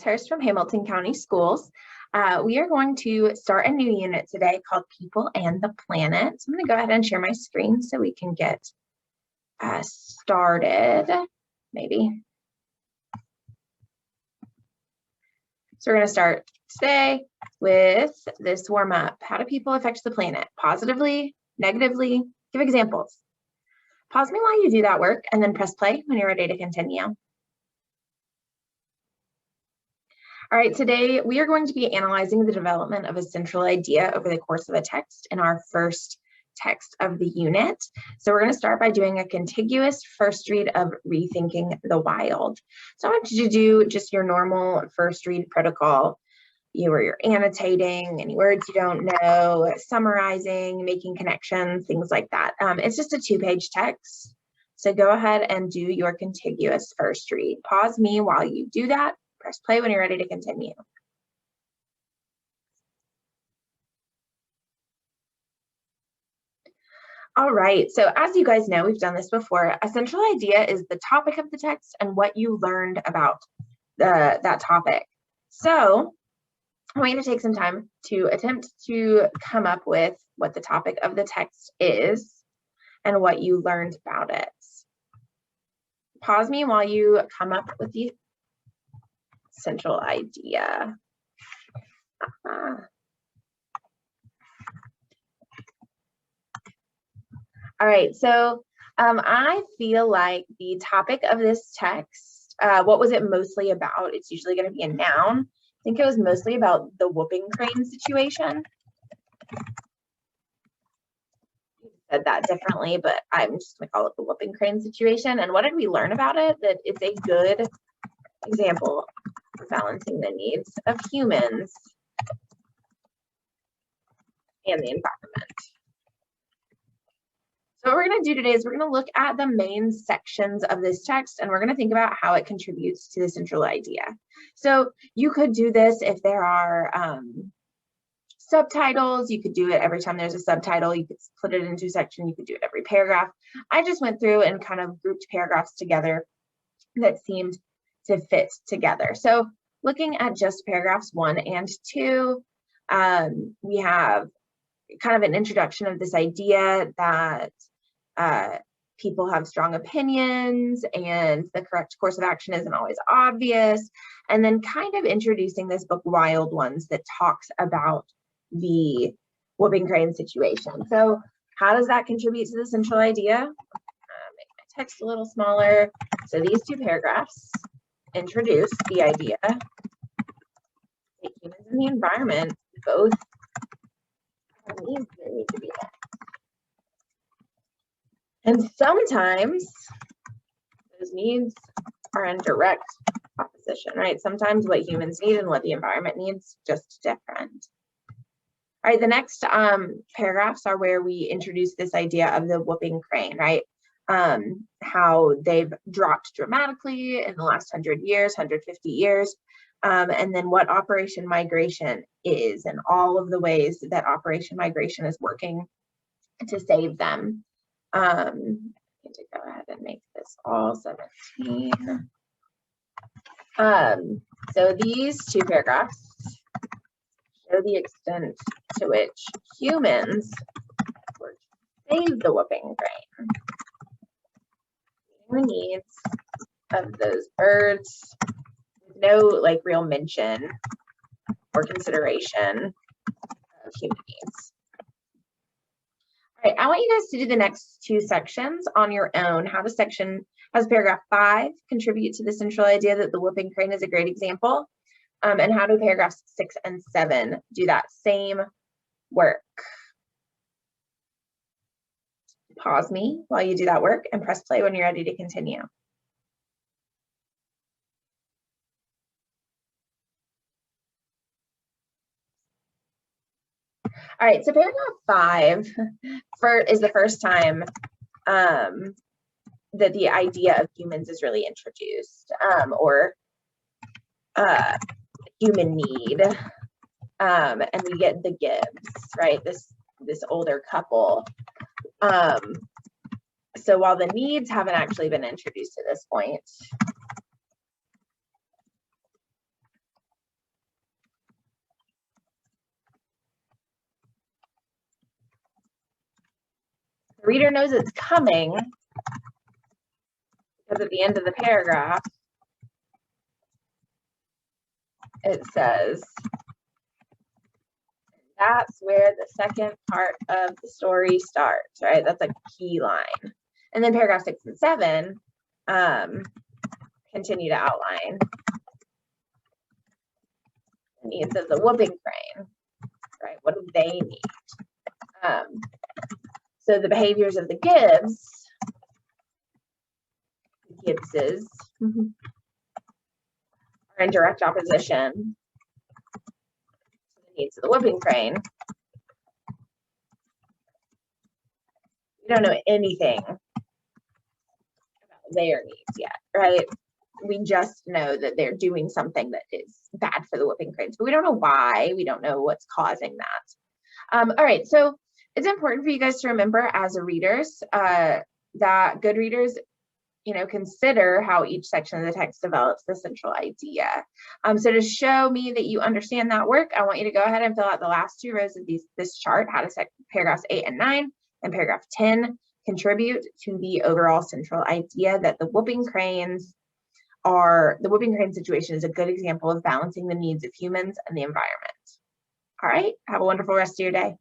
Hurst from Hamilton County Schools. We are going to start a new unit today called People and the Planet. So I'm going to go ahead and share my screen so we can get started, maybe. So we're going to start today with this warm-up. How do people affect the planet? Positively, negatively? Give examples. Pause me while you do that work and then press play when you're ready to continue. All right, today we are going to be analyzing the development of a central idea over the course of a text in our first text of the unit. So we're going to start by doing a contiguous first read of Rethinking the Wild. So I want you to do just your normal first read protocol. Where you're annotating any words you don't know, summarizing, making connections, things like that. It's just a 2-page text. So go ahead and do your contiguous first read. Pause me while you do that. Press play when you're ready to continue. All right, so as you guys know, we've done this before. A central idea is the topic of the text and what you learned about that topic. So I want you to take some time to attempt to come up with what the topic of the text is and what you learned about it. Pause me while you come up with the central idea. All right, so I feel like the topic of this text, what was it mostly about? It's usually going to be a noun. I think it was mostly about the whooping crane situation. You said that differently, but I'm just going to call it the whooping crane situation. And what did we learn about it? That it's a good example of balancing the needs of humans and the environment. So what we're going to do today is we're going to look at the main sections of this text and we're going to think about how it contributes to the central idea. So you could do this if there are subtitles. You could do it every time there's a subtitle. You could split it into a section. You could do it every paragraph. I just went through and kind of grouped paragraphs together that seemed to fit together. So looking at just paragraphs 1 and 2, we have kind of an introduction of this idea that people have strong opinions and the correct course of action isn't always obvious, and then kind of introducing this book Wild Ones that talks about the whooping crane situation. So how does that contribute to the central idea? Make my text a little smaller. So these 2 paragraphs introduce the idea that humans and the environment both needs that need to be met. And sometimes those needs are in direct opposition, right? Sometimes what humans need and what the environment needs just different. All right, the next paragraphs are where we introduce this idea of the whooping crane, right? How they've dropped dramatically in the last 100 years, 150 years. And then what Operation Migration is and all of the ways that Operation Migration is working to save them. I'm going to go ahead and make this all 17. So these 2 paragraphs show the extent to which humans work to save the whooping crane. The needs of those birds, no real mention or consideration of human needs. All right, I want you guys to do the next 2 sections on your own. How does paragraph 5 contribute to the central idea that the whooping crane is a great example? And how do paragraphs 6 and 7 do that same work? Pause me while you do that work and press play when you're ready to continue. All right, so paragraph 5 is the first time that the idea of humans is really introduced, or human need, and we get the Gibbs, right? This older couple. So while the needs haven't actually been introduced to this point, reader knows it's coming because at the end of the paragraph, it says, that's where the second part of the story starts, right? That's a key line. And then paragraph 6 and 7 continue to outline the needs of the whooping crane, right? What do they need? So the behaviors of the Gibbses are in direct opposition to the needs of the whooping crane. We don't know anything about their needs yet, right? We just know that they're doing something that is bad for the whooping cranes, but we don't know why. We don't know what's causing that. All right, so it's important for you guys to remember as readers that good readers, consider how each section of the text develops the central idea. So to show me that you understand that work, I want you to go ahead and fill out the last 2 rows of this chart. How does paragraphs 8 and 9 and paragraph 10 contribute to the overall central idea that the whooping crane situation is a good example of balancing the needs of humans and the environment. All right, have a wonderful rest of your day.